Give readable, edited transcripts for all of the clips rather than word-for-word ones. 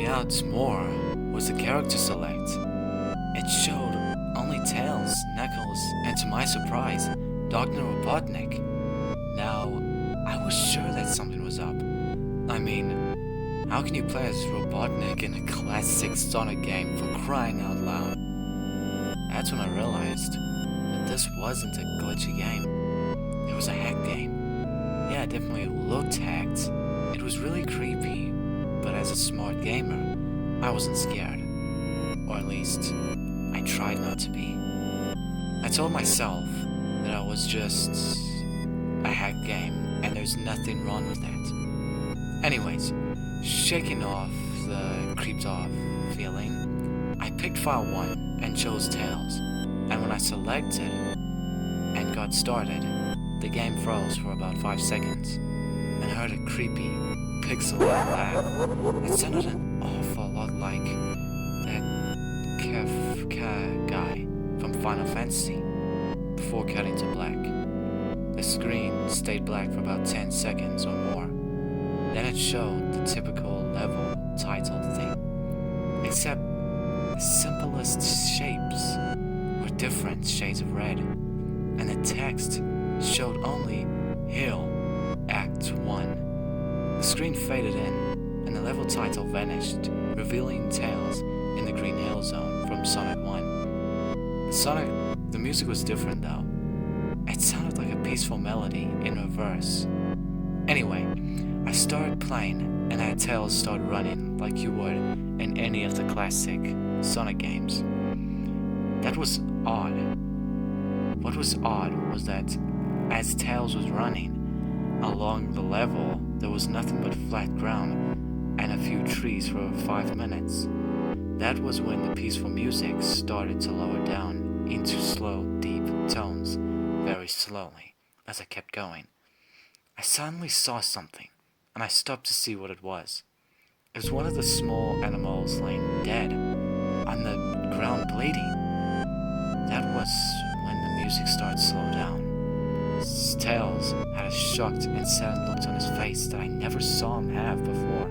out more was the character select. It showed only Tails, Knuckles, and to my surprise, Dr. Robotnik. Now, I was sure that something was up. I mean, how can you play as Robotnik in a classic Sonic game, for crying out loud? That's when I realized that this wasn't a glitchy game. It was a hack game. Yeah, it definitely looked hacked. It was really creepy, but as a smart gamer, I wasn't scared. Or at least, I tried not to be. I told myself that I was just a hack game, and there's nothing wrong with that. Anyways, shaking off the creeped off feeling, I picked file 1 and chose Tails, and when I selected and got started, the game froze for about 5 seconds, and I heard a creepy, pixelated laugh. It sounded an awful lot like that Kafka guy from Final Fantasy, before cutting to black. The screen stayed black for about 10 seconds or more. Then it showed the typical level title thing, except the simplest shapes were different shades of red, and the text showed only Hill Act 1. The screen faded in, and the level title vanished, revealing Tails in the Green Hill Zone from Sonic 1. The music was different though. It sounded like a peaceful melody in reverse. Anyway, I started playing, and had Tails start running like you would in any of the classic Sonic games. That was odd. What was odd was that as Tails was running along the level, there was nothing but flat ground and a few trees for 5 minutes. That was when the peaceful music started to lower down into slow, deep tones, very slowly, as I kept going. I suddenly saw something, and I stopped to see what it was. It was one of the small animals laying dead on the ground bleeding. That was when the music started to slow down. Tails had a shocked and sad look on his face that I never saw him have before.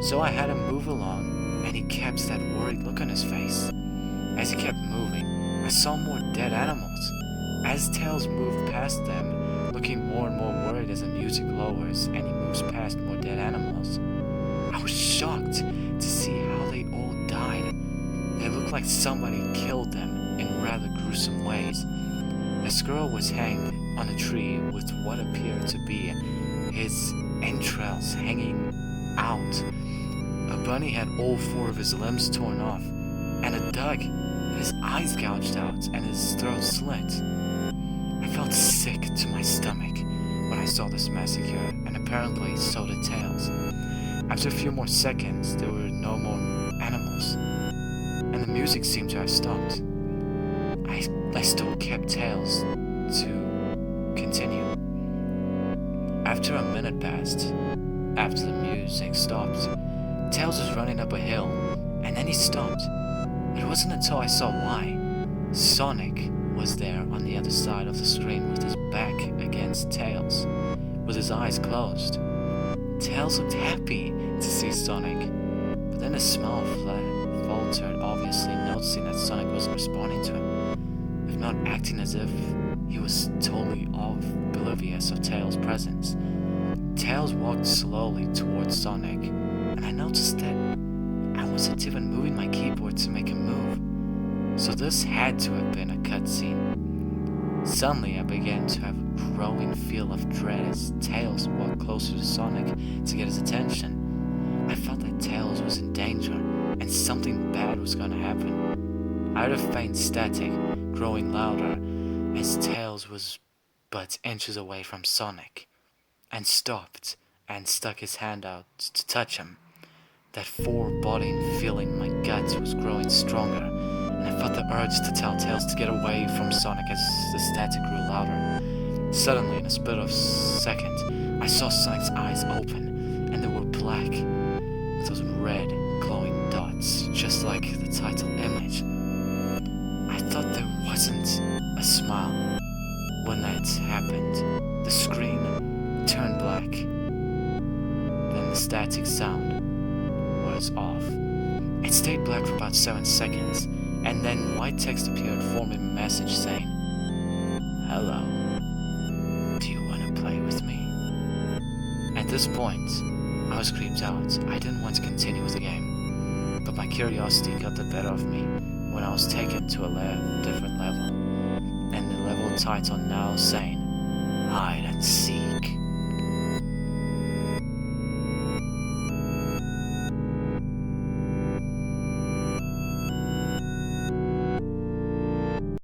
So I had him move along, and he kept that worried look on his face. As he kept moving, I saw more dead animals. As Tails moved past them, looking more and more worried as the music lowers and he moves past more dead animals, I was shocked to see how they all died. They looked like somebody killed them in rather gruesome ways. A squirrel was hanged on a tree with what appeared to be his entrails hanging out. A bunny had all 4 of his limbs torn off, and a duck had his eyes gouged out and his throat slit. I felt sick to my stomach when I saw this massacre, and apparently so did Tails. After a few more seconds, there were no more animals, and the music seemed to have stopped. I still kept Tails to continue. After a minute passed, after the music stopped, Tails was running up a hill, and then he stopped. It wasn't until I saw why. Sonic was there on the other side of the screen with his back against Tails, with his eyes closed. Tails looked happy to see Sonic, but then his smile faltered, obviously noticing that Sonic wasn't responding to him, if not acting as if he was totally oblivious of Tails' presence. Tails walked slowly towards Sonic, and I noticed that I wasn't even moving my keyboard to make him move, so this had to have been a cutscene. Suddenly I began to have a growing feel of dread as Tails walked closer to Sonic to get his attention. I felt that Tails was in danger, and something bad was going to happen. I heard a faint static growing louder as Tails was but inches away from Sonic, and stopped and stuck his hand out to touch him. That foreboding feeling in my gut was growing stronger, and I felt the urge to tell Tails to get away from Sonic as the static grew louder. Suddenly, in a split of a second, I saw Sonic's eyes open, and they were black, with those red, glowing dots, just like the title image. I thought there wasn't a smile. When that happened, the screen turned black. Then the static sound was off. It stayed black for about 7 seconds, and then white text appeared forming a message saying, "Hello, do you want to play with me?" At this point, I was creeped out. I didn't want to continue with the game, but my curiosity got the better of me when I was taken to a different level, and the level title now saying, "Hide and Seek."